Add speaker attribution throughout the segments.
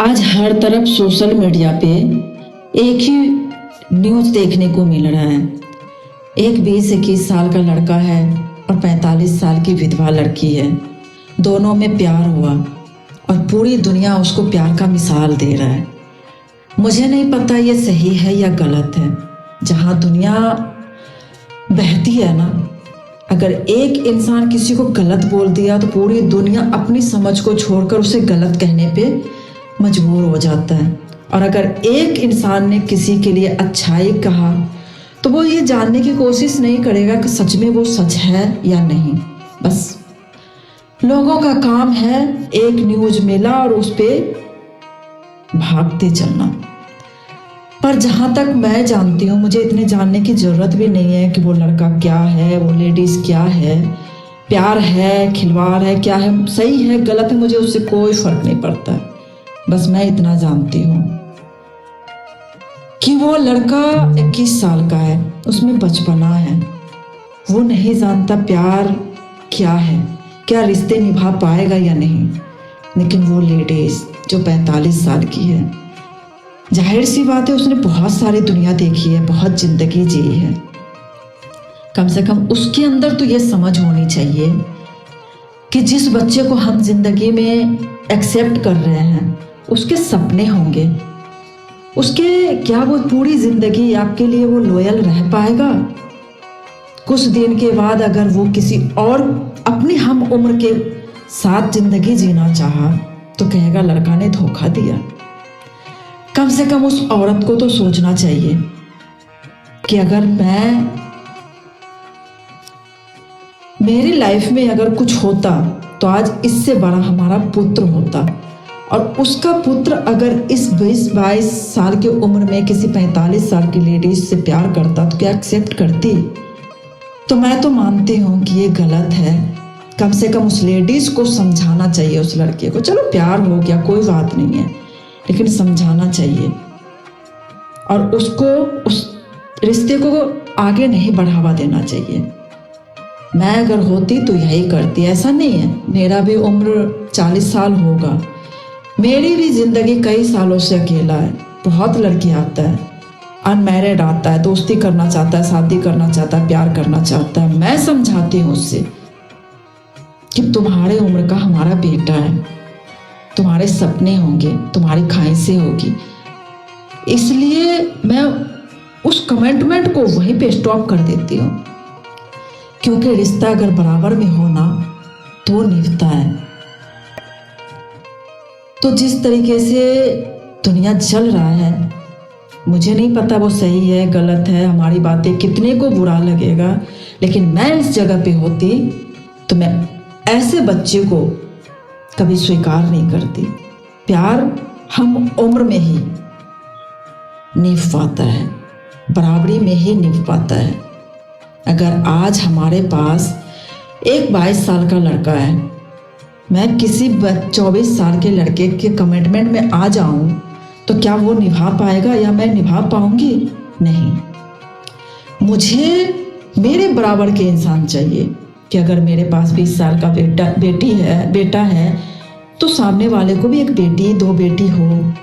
Speaker 1: आज हर तरफ social media पे एक ही न्यूज देखने को मिल रहा है। एक 20-21 साल का लड़का है और 45 साल की विधवा लड़की है। दोनों में प्यार हुआ और पूरी दुनिया उसको प्यार का मिसाल दे रहा है। मुझे नहीं पता ये सही है या गलत है। जहाँ दुनिया बहती है ना, अगर एक इंसान किसी को गलत बोल दिया तो पूरी दुनिया अपनी समझ को छोड़कर उसे गलत कहने पे मजबूर हो जाता है। और अगर एक इंसान ने किसी के लिए अच्छाई कहा तो वो ये जानने की कोशिश नहीं करेगा कि सच में वो सच है या नहीं। बस लोगों का काम है एक न्यूज मिला और उस पे भागते चलना। पर जहाँ तक मैं जानती हूँ, मुझे इतने जानने की ज़रूरत भी नहीं है कि वो लड़का क्या है, वो लेडीज़ क्या है, प्यार है, खिलवाड़ है, क्या है, सही है, गलत है, मुझे उससे कोई फ़र्क नहीं पड़ता। बस मैं इतना जानती हूँ कि वो लड़का 21 साल का है, उसमें बचपना है, वो नहीं जानता प्यार क्या है, क्या रिश्ते निभा पाएगा या नहीं। लेकिन वो लेडीज़ जो 45 साल की है, जाहिर सी बात है उसने बहुत सारी दुनिया देखी है, बहुत ज़िंदगी जी है। कम से कम उसके अंदर तो ये समझ होनी चाहिए कि जिस बच्चे को हम ज़िंदगी में एक्सेप्ट कर रहे हैं उसके सपने होंगे, उसके क्या वो पूरी ज़िंदगी आपके लिए वो लॉयल रह पाएगा। कुछ दिन के बाद अगर वो किसी और अपनी हम उम्र के साथ ज़िंदगी जीना चाहा तो कहेगा लड़का ने धोखा दिया। कम से कम उस औरत को तो सोचना चाहिए कि अगर मेरी लाइफ में अगर कुछ होता तो आज इससे बड़ा हमारा पुत्र होता, और उसका पुत्र अगर इस 20-22 साल की उम्र में किसी 45 साल की लेडीज से प्यार करता तो क्या एक्सेप्ट करती? तो मैं तो मानती हूँ कि ये गलत है। कम से कम उस लेडीज को समझाना चाहिए, उस लड़के को। चलो प्यार हो गया, कोई बात नहीं है, लेकिन समझाना चाहिए और उसको उस रिश्ते को आगे नहीं बढ़ावा देना चाहिए। मैं अगर होती तो यही करती। ऐसा नहीं है, मेरा भी उम्र 40 साल होगा, मेरी भी ज़िंदगी कई सालों से अकेला है। बहुत लड़की आता है, अनमैरिड आता है, दोस्ती करना चाहता है, शादी करना चाहता है, प्यार करना चाहता है। मैं समझाती हूँ उससे कि तुम्हारे उम्र का हमारा बेटा है, तुम्हारे सपने होंगे, तुम्हारी ख्वाहिशें होगी। इसलिए मैं उस कमिटमेंट को वहीं पे स्टॉप कर देती हूँ, क्योंकि रिश्ता अगर बराबर में हो ना तो निभता है। तो जिस तरीके से दुनिया चल रहा है, मुझे नहीं पता वो सही है गलत है, हमारी बातें कितने को बुरा लगेगा, लेकिन मैं इस जगह पे होती तो मैं ऐसे बच्चे को कभी स्वीकार नहीं करती। प्यार हम उम्र में ही निभ पाता है, बराबरी में ही निभ पाता है। अगर आज हमारे पास एक 22 साल का लड़का है, मैं किसी 24 साल के लड़के के कमिटमेंट में आ जाऊं तो क्या वो निभा पाएगा या मैं निभा पाऊंगी? नहीं। मुझे मेरे बराबर के इंसान चाहिए कि अगर मेरे पास 20 साल का बेटा है तो सामने वाले को भी एक बेटी 2 बेटी हो,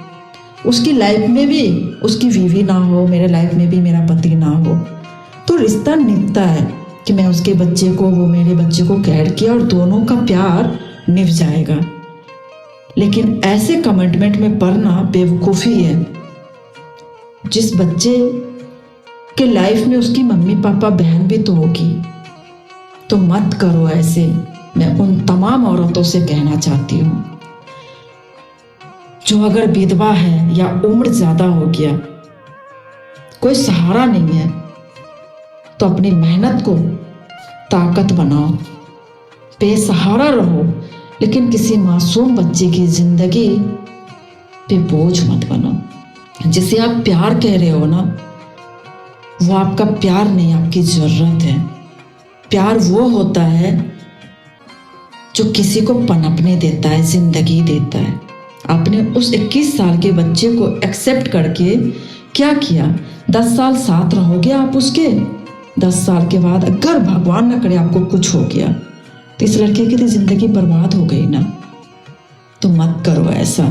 Speaker 1: उसकी लाइफ में भी उसकी बीवी ना हो, मेरे लाइफ में भी मेरा पति ना हो, तो रिश्ता निभता है कि मैं उसके बच्चे को, वो मेरे बच्चे को कैद किया और दोनों का प्यार निभ जाएगा। लेकिन ऐसे कमिटमेंट में पड़ना बेवकूफ़ी है। जिस बच्चे के लाइफ में उसकी मम्मी पापा बहन भी तो होगी, तो मत करो ऐसे। मैं उन तमाम औरतों से कहना चाहती हूँ जो अगर विधवा है या उम्र ज़्यादा हो गया, कोई सहारा नहीं है, तो अपनी मेहनत को ताकत बनाओ, बेसहारा रहो, लेकिन किसी मासूम बच्चे की ज़िंदगी पे बोझ मत बनो। जिसे आप प्यार कह रहे हो ना, वो आपका प्यार नहीं, आपकी ज़रूरत है। प्यार वो होता है जो किसी को पनपने देता है, ज़िंदगी देता है। आपने उस 21 साल के बच्चे को एक्सेप्ट करके क्या किया? 10 साल साथ रहोगे आप उसके। 10 साल के बाद अगर भगवान न करे आपको कुछ हो गया तो इस लड़के की तो ज़िंदगी बर्बाद हो गई ना। तो मत करो ऐसा।